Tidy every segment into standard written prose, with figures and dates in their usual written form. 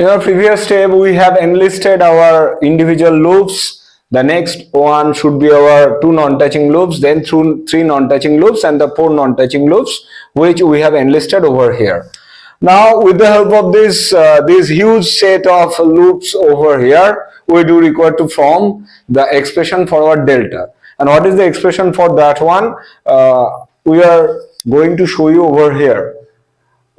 In our previous step, we have enlisted our individual loops. The next one should be our two non-touching loops, then through three non-touching loops, and the four non-touching loops, which we have enlisted over here. Now, with the help of this huge set of loops over here, we do require to form the expression for our delta. And what is the expression for that one? We are going to show you over here.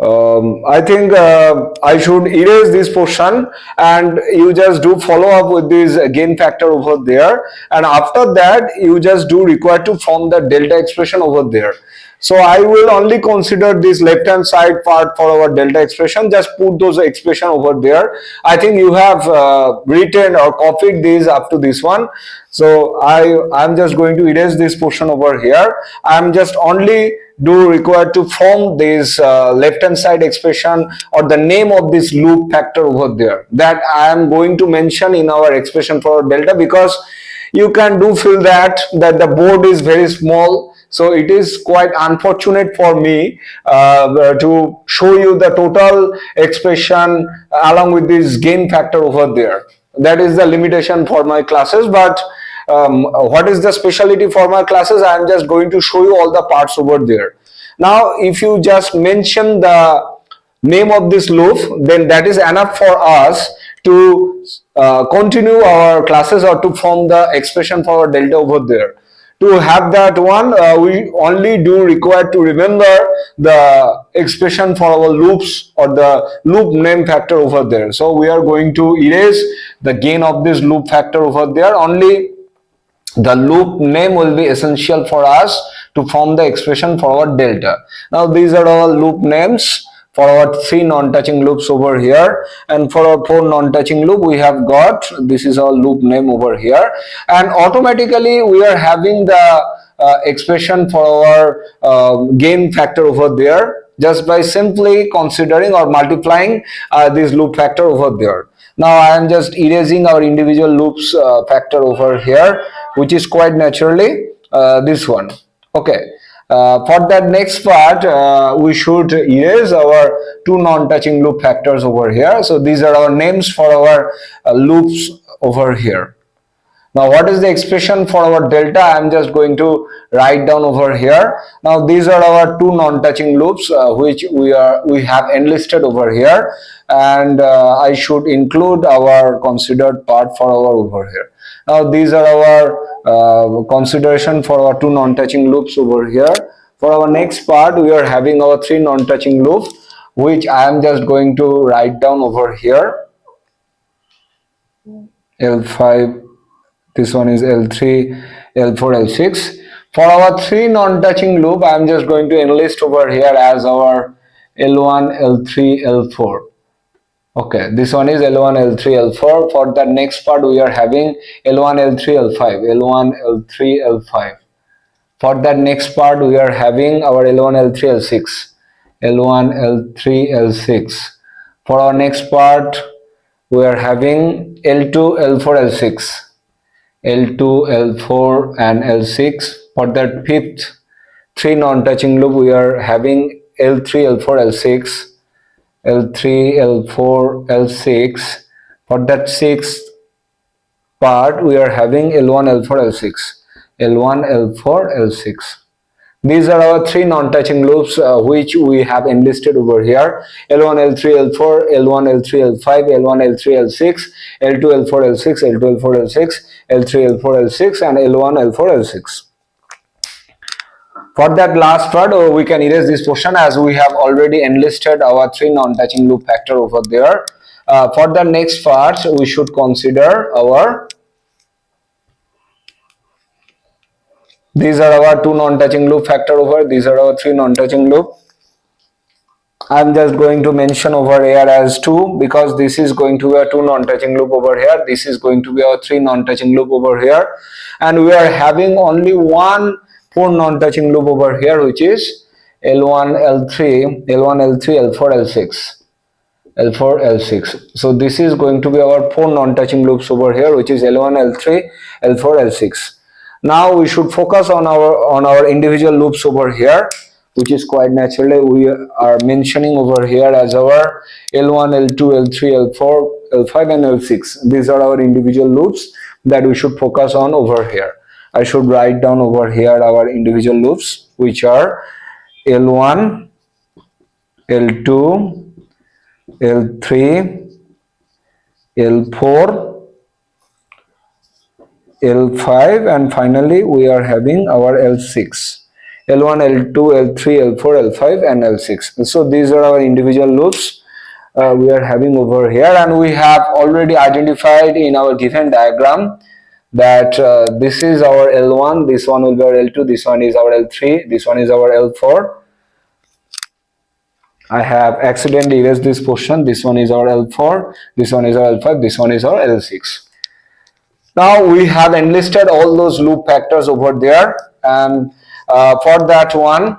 I think I should erase this portion and you just do follow up with this gain factor over there, and after that you just do require to form the delta expression over there. So I will only consider this left hand side part for our delta expression. Just put those expression over there. I think you have written or copied these up to this one. So I'm just going to erase this portion over here. I'm just only do require to form this left hand side expression or the name of this loop factor over there that I am going to mention in our expression for delta, because you can do feel that the board is very small. So it is quite unfortunate for me to show you the total expression along with this gain factor over there. That is the limitation for my classes. But what is the specialty for my classes? I am just going to show you all the parts over there. Now, if you just mention the name of this loop, then that is enough for us to continue our classes or to form the expression for our delta over there. To have that one, we only do require to remember the expression for our loops or the loop name factor over there. So we are going to erase the gain of this loop factor over there. Only the loop name will be essential for us to form the expression for our delta. Now these are our loop names for our three non-touching loops over here, and for our four non-touching loop we have got this is our loop name over here, and automatically we are having the expression for our gain factor over there just by simply considering or multiplying this loop factor over there. Now I am just erasing our individual loops factor over here, which is quite naturally this one. Okay. For that next part, we should erase our two non-touching loop factors over here. So these are our names for our loops over here. Now what is the expression for our delta? I am just going to write down over here. Now these are our two non-touching loops which we have enlisted over here, and I should include our considered part for our over here. Now these are our consideration for our two non-touching loops over here. For our next part, we are having our three non-touching loops, which I am just going to write down over here. L5, this one is L3, L4, L6. For our three non-touching loop, I am just going to enlist over here as our L1, L3, L4. Okay, this one is L1, L3, L4. For the next part, we are having L1, L3, L5, L1, L3, L5. For that next part, we are having our L1, L3, L6, L1, L3, L6. For our next part, we are having L2, L4, L6, L2, L4, and L6. For that fifth three non-touching loop, we are having L3, L4, L6, L3, L4, L6. For that sixth part, we are having L1, L4, L6, L1, L4, L6. These are our three non-touching loops which we have enlisted over here. L1, L3, L4, L1, L3, L5, L1, L3, L6, L2, L4, L6, L2, L4, L6, L3, L4, L6, and L1, L4, L6. For that last part, we can erase this portion as we have already enlisted our three non-touching loop factor over there. For the next part, we should consider our these are our two non-touching loop factor over. These are our three non-touching loop. I'm just going to mention over here as 2 because this is going to be a 2 non-touching loop over here. This is going to be our 3 non-touching loop over here. And we are having only one 4 non-touching loop over here, which is L1, L3, L1, L3, L4, L6. L4, L6. So this is going to be our 4 non-touching loops over here, which is L1, L3, L4, L6. Now we should focus on our individual loops over here. which is quite naturally we are mentioning over here as our L1, L2, L3, L4, L5 and L6. These are our individual loops that we should focus on over here. I should write down over here our individual loops, which are L1, L2, L3, L4, L5 and finally we are having our L6. L1, L2, L3, L4, L5 and L6. So these are our individual loops we are having over here, and we have already identified in our given diagram that this is our L1, this one will be our L2, this one is our L3, this one is our L4. I have accidentally erased this portion. This one is our L4, this one is our L5, this one is our L6. Now we have enlisted all those loop factors over there, and for that one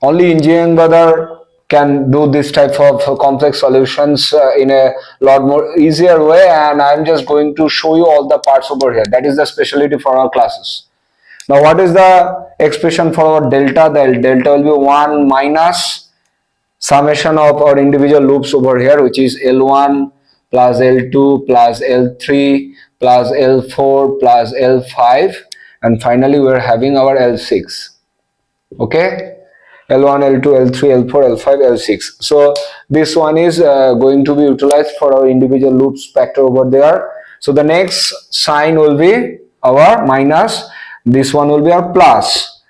only engineering brother can do this type of complex solutions in a lot more easier way, and I'm just going to show you all the parts over here. That is the specialty for our classes. Now what is the expression for our delta? The delta will be 1 minus summation of our individual loops over here, which is L1 plus L2 plus L3 plus L4 plus L5, and finally we are having our L6. Okay, L1, L2, L3, L4, L5, L6. So this one is going to be utilized for our individual loops factor over there. So the next sign will be our minus, this one will be our plus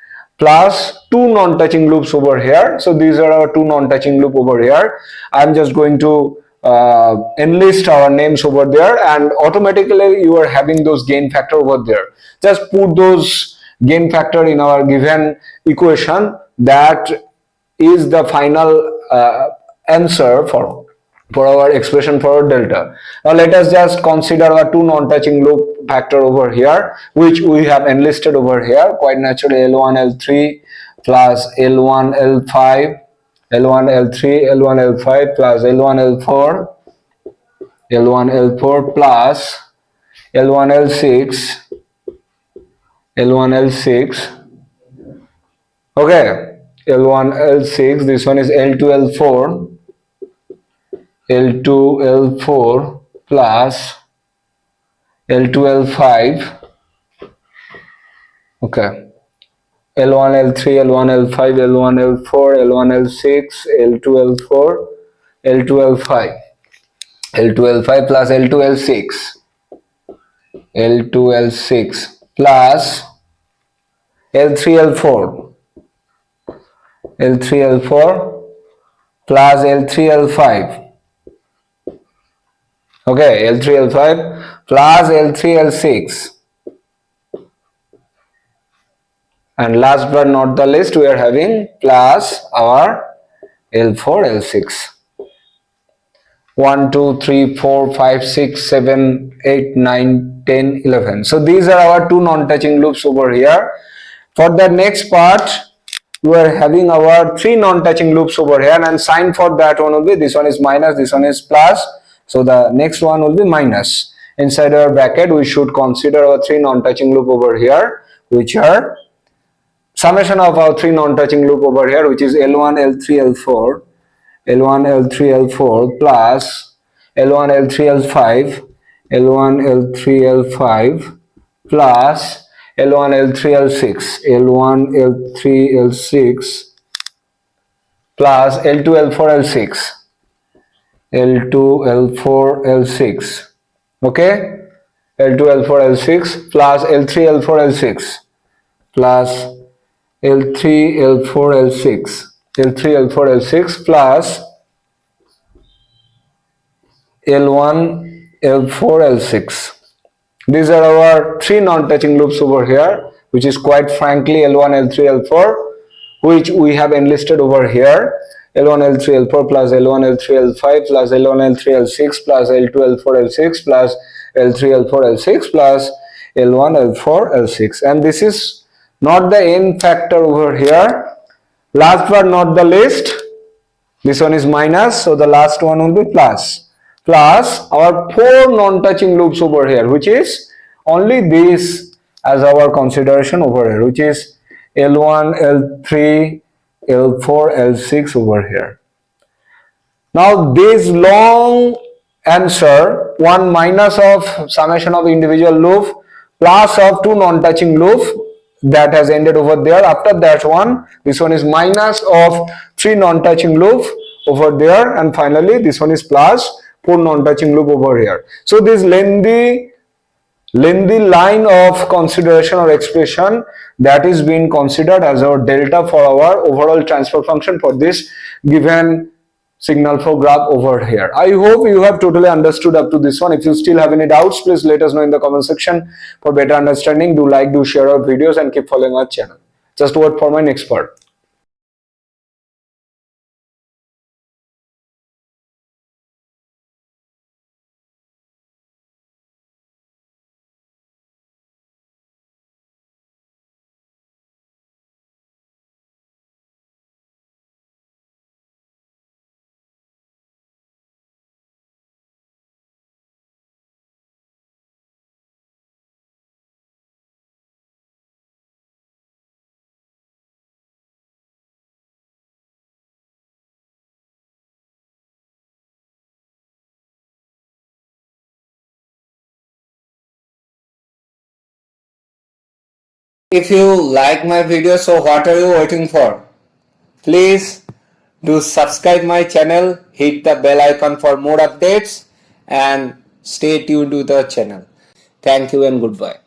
two non-touching loops over here. So these are our two non-touching loop over here. I'm just going to enlist our names over there, and automatically you are having those gain factor over there. Just put those gain factor in our given equation. That is the final answer for our expression for our delta. Now let us just consider our two non-touching loop factor over here, which we have enlisted over here quite naturally. L1 L3 plus L1 L5, L1 L3, L1 L5 plus L1 L4, L1 L4 plus L1 L6, L1 L6. Okay, L1 L6, this one is L2 L4, L2 L4 plus L2 L5. Okay, L1 L3, L1 L5, L1 L4, L1 L6, L2 L4, L2 L5, L2 L5 plus L2 L6, L2 L6 plus L3 L4, L3 L4 plus L3 L5. Okay, L3 L5 plus L3 L6. And last but not the least, we are having plus our L4 L6. 1, 2, 3, 4, 5, 6, 7, 8, 9, 10, 11. So these are our two non-touching loops over here. For the next part, we are having our three non-touching loops over here, and sign for that one will be, this one is minus, this one is plus. So the next one will be minus. Inside our bracket, we should consider our three non-touching loop over here, which are summation of our three non-touching loop over here, which is L1, L3, L4, L1, L3, L4 plus L1, L3, L5, L1, L3, L5 plus L1, L3, L6, L1, L3, L6 plus L2, L4, L6, L2, L4, L6. Okay, L2, L4, L6 plus L3, L4, L6 plus L3, L4, L6, L3, L4, L6 plus L1, L4, L6. These are our three non-touching loops over here, which is quite frankly L1, L3, L4, which we have enlisted over here. L1, L3, L4 plus L1, L3, L5 plus L1, L3, L6 plus L2, L4, L6 plus L3, L4, L6 plus L1, L4, L6. And this is not the n factor over here. Last but not the least, this one is minus, so the last one will be plus our four non-touching loops over here, which is only this as our consideration over here, which is L1, L3, L4, L6 over here. Now this long answer, 1 minus of summation of individual loop plus of two non-touching loop that has ended over there. After that one, this one is minus of 3 non-touching loop over there, and finally this one is plus 4 non-touching loop over here. So this lengthy line of consideration or expression that is being considered as our delta for our overall transfer function for this given signal flow graph over here. I hope you have totally understood up to this one. If you still have any doubts, please let us know in the comment section. For better understanding, do like, do share our videos and keep following our channel. Just wait for my next part. If you like my video, so what are you waiting for? Please do subscribe my channel, hit the bell icon for more updates and stay tuned to the channel. Thank you and goodbye.